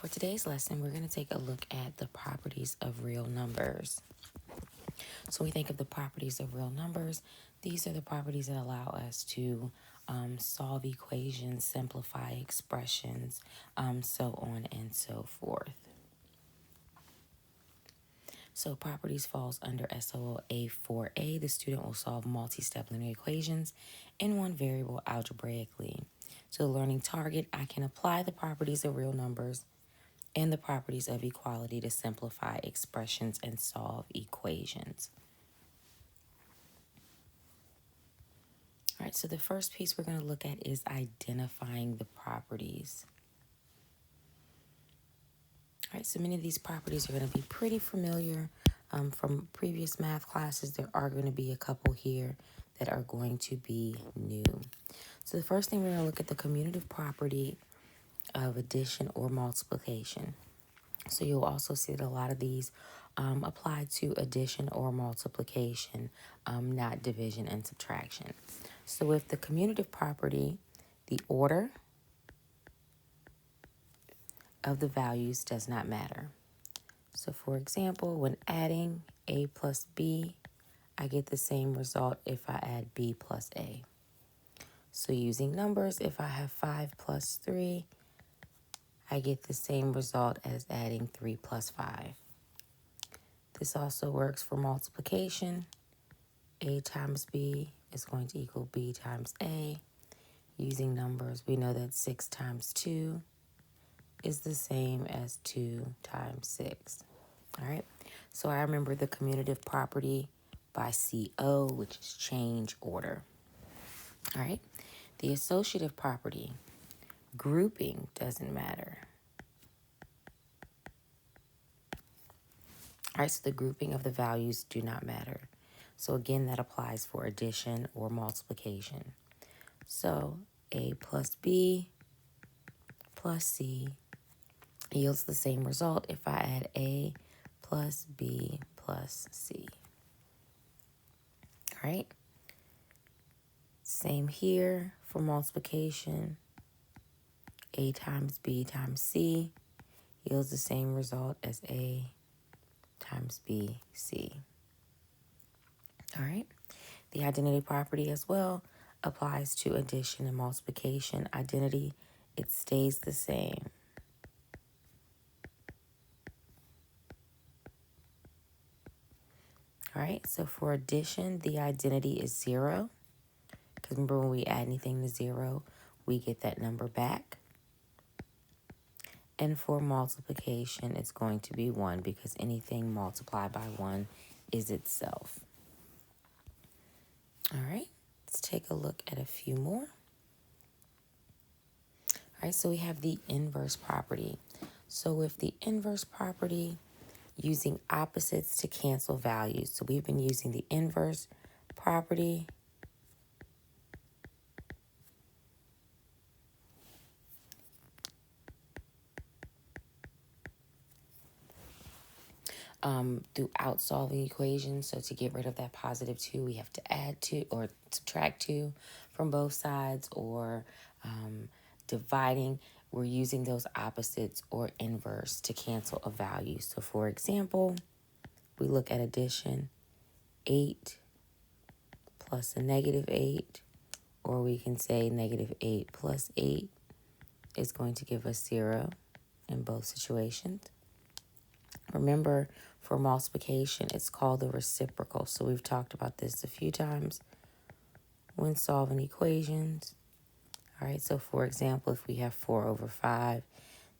For today's lesson, we're going to take a look at the properties of real numbers. So we think of the properties of real numbers. These are the properties that allow us to solve equations, simplify expressions, so on and so forth. So properties falls under SOL A4a. The student will solve multi-step linear equations in one variable algebraically. To the learning target, I can apply the properties of real numbers and the properties of equality to simplify expressions and solve equations. All right, so the first piece we're going to look at is identifying the properties. All right, so many of these properties are going to be pretty familiar from previous math classes. There are going to be a couple here that are going to be new. So the first thing we're going to look at the commutative property of addition or multiplication. So you'll also see that a lot of these apply to addition or multiplication, not division and subtraction. So with the commutative property, the order of the values does not matter. So for example, when adding A plus B, I get the same result if I add B plus A. So using numbers, if I have 5 plus 3, I get the same result as adding 3 plus 5. This also works for multiplication. A times B is going to equal B times A. Using numbers, we know that 6 times 2 is the same as 2 times 6. All right, so I remember the commutative property by CO, which is change order. All right, the associative property, grouping doesn't matter. All right, so the grouping of the values do not matter. So again, that applies for addition or multiplication. So A plus B plus C yields the same result if I add A plus B plus C. All right. Same here for multiplication. A times B times C yields the same result as A times B, C. All right. The identity property as well applies to addition and multiplication. Identity, it stays the same. All right, so for addition, the identity is 0. Because remember, when we add anything to 0, we get that number back. And for multiplication, it's going to be 1 because anything multiplied by 1 is itself. All right, let's take a look at a few more. All right, so we have the inverse property. So with the inverse property, using opposites to cancel values. So we've been using the inverse property throughout solving equations. So to get rid of that positive 2, we have to add 2 or subtract 2 from both sides, or dividing, we're using those opposites or inverse to cancel a value. So for example, we look at addition, 8 plus a negative 8, or we can say negative 8 plus 8 is going to give us 0 in both situations. Remember, for multiplication, it's called the reciprocal. So we've talked about this a few times when solving equations. All right, so for example, if we have 4 over 5,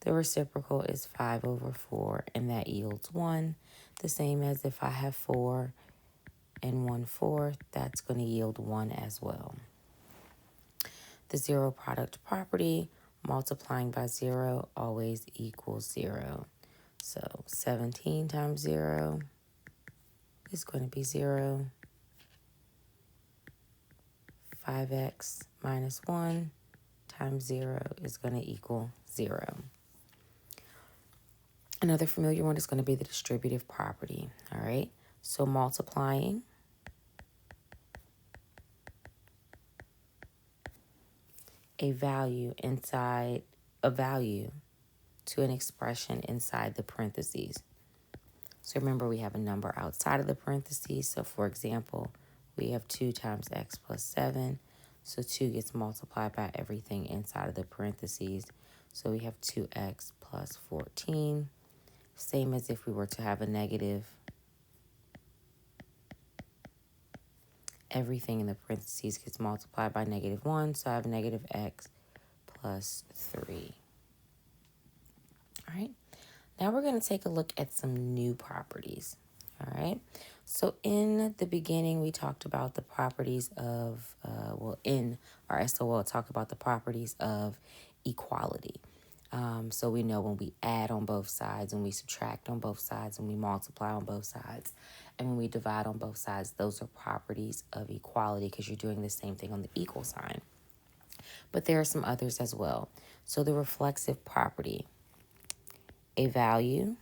the reciprocal is 5 over 4, and that yields 1. The same as if I have 4 and 1/4, that's going to yield 1 as well. The zero product property, multiplying by 0 always equals 0. So 17 times 0 is going to be 0. 5x minus 1 times 0 is going to equal 0. Another familiar one is going to be the distributive property. All right, so multiplying a value inside a value to an expression inside the parentheses. So remember, we have a number outside of the parentheses. So for example, we have 2 times x plus 7. So 2 gets multiplied by everything inside of the parentheses. So we have 2x plus 14. Same as if we were to have a negative. Everything in the parentheses gets multiplied by -1. So I have negative x plus 3. All right. Now we're going to take a look at some new properties. All right. So in the beginning, we talked about the properties of, in our SOL, talk about the properties of equality. So we know when we add on both sides, when we subtract on both sides, when we multiply on both sides, and when we divide on both sides, those are properties of equality because you're doing the same thing on the equal sign. But there are some others as well. So the reflexive property, a value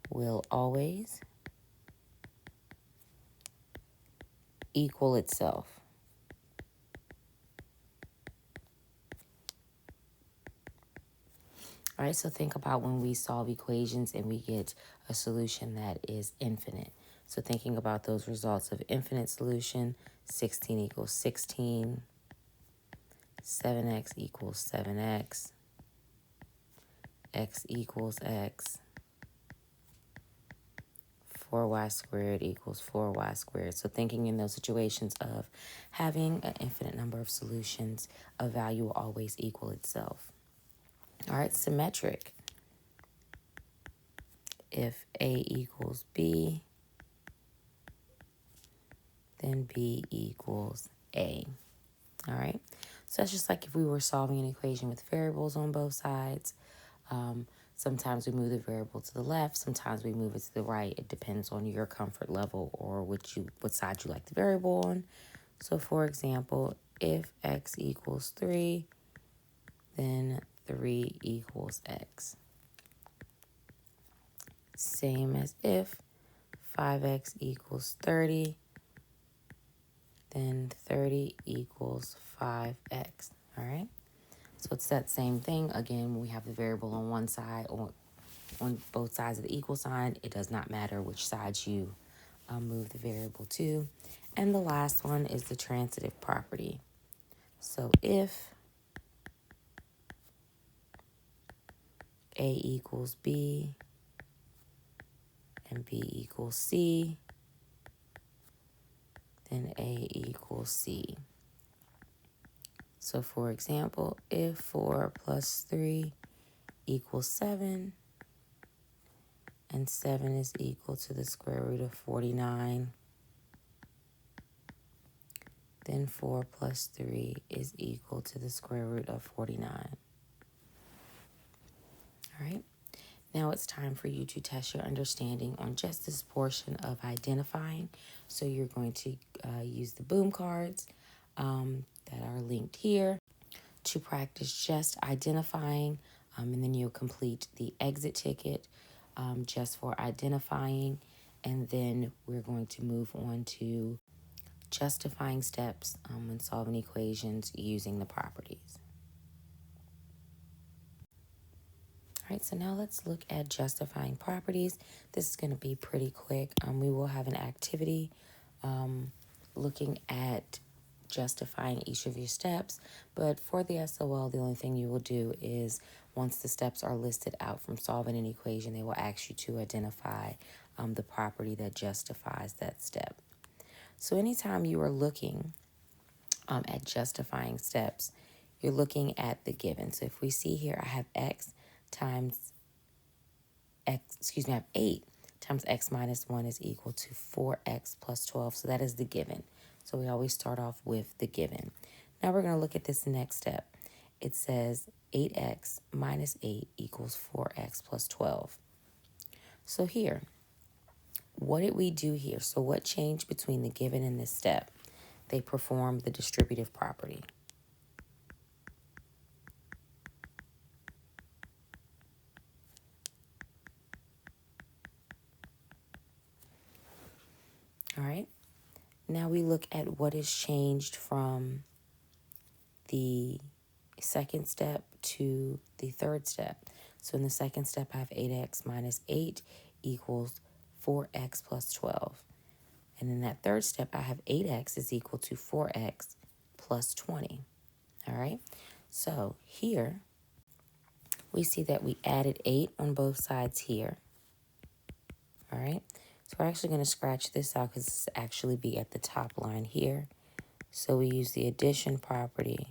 will always equal itself. All right, so think about when we solve equations and we get a solution that is infinite. So thinking about those results of infinite solution, 16 equals 16, 7x equals 7x, x equals x, 4y squared equals 4y squared. So thinking in those situations of having an infinite number of solutions, a value will always equal itself. All right, symmetric. If A equals B, then B equals A. All right, so that's just like if we were solving an equation with variables on both sides. Sometimes we move the variable to the left, sometimes we move it to the right. It depends on your comfort level or what side you like the variable on. So for example, if x equals 3, then 3 equals x. Same as if 5x equals 30, then 30 equals 5x. All right, so it's that same thing. Again, when we have the variable on one side or on both sides of the equal sign, it does not matter which side you move the variable to. And the last one is the transitive property. So if A equals B and B equals C, then A equals C. So for example, if 4 plus 3 equals 7, and 7 is equal to the square root of 49, then 4 plus 3 is equal to the square root of 49. All right. Now it's time for you to test your understanding on just this portion of identifying. So you're going to use the boom cards that are linked here to practice just identifying, and then you'll complete the exit ticket just for identifying, and then we're going to move on to justifying steps when solving equations using the properties. All right, so now let's look at justifying properties. This is going to be pretty quick. We will have an activity looking at justifying each of your steps, but for the SOL, the only thing you will do is once the steps are listed out from solving an equation, they will ask you to identify the property that justifies that step. So anytime you are looking at justifying steps, you're looking at the given. So if we see here, I have x times x, I have 8 times x minus 1 is equal to 4x plus 12. So that is the given. So we always start off with the given. Now we're going to look at this next step. It says 8x minus 8 equals 4x plus 12. So here, what did we do here? So what changed between the given and this step? They performed the distributive property. All right. Now we look at what is changed from the second step to the third step. So in the second step, I have 8x minus 8 equals 4x plus 12. And in that third step, I have 8x is equal to 4x plus 20. All right. So here we see that we added 8 on both sides here. All right. So we're actually going to scratch this out because this actually be at the top line here. So we use the addition property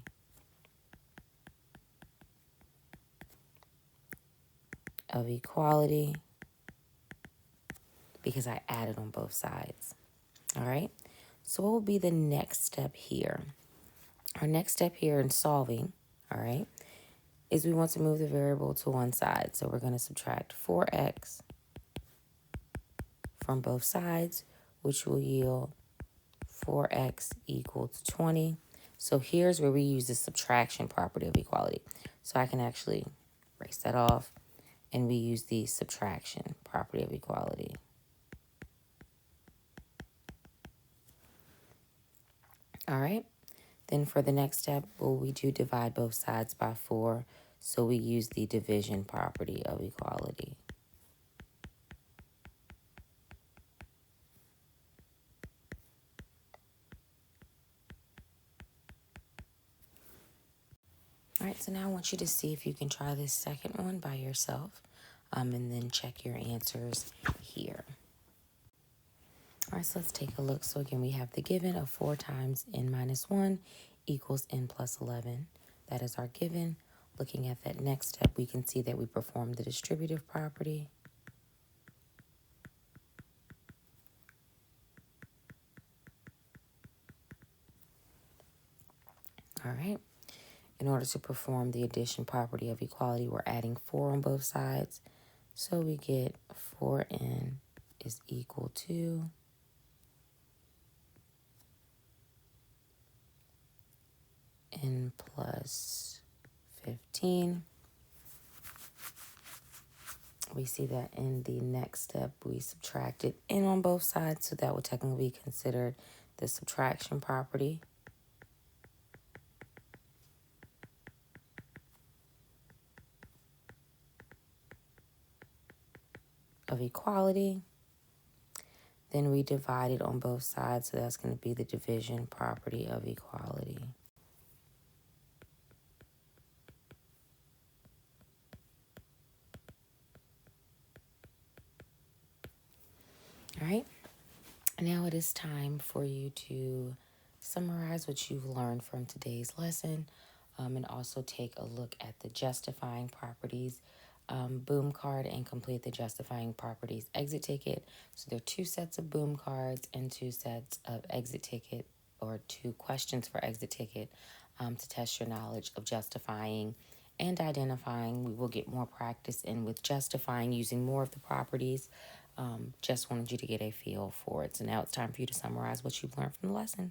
of equality because I added on both sides. All right. So what will be the next step here? Our next step here in solving, all right, is we want to move the variable to one side. So we're going to subtract 4x from both sides, which will yield 4x equals 20. So here's where we use the subtraction property of equality. So I can actually erase that off, and we use the subtraction property of equality. All right. Then for the next step, we do divide both sides by 4. So we use the division property of equality. All right, so now I want you to see if you can try this second one by yourself, and then check your answers here. All right, so let's take a look. So again, we have the given of 4 times n minus 1 equals n plus 11. That is our given. Looking at that next step, we can see that we perform the distributive property. All right. In order to perform the addition property of equality, we're adding 4 on both sides. So we get 4n is equal to n plus 15. We see that in the next step, we subtracted n on both sides, so that would technically be considered the subtraction property. Of equality. Then we divided on both sides, so that's going to be the division property of equality. All right. Now it is time for you to summarize what you've learned from today's lesson, and also take a look at the justifying properties boom card and complete the justifying properties exit ticket. So there are 2 sets of boom cards and 2 sets of exit ticket, or 2 questions for exit ticket to test your knowledge of justifying and identifying. We will get more practice in with justifying using more of the properties. Just wanted you to get a feel for it. So now it's time for you to summarize what you've learned from the lesson.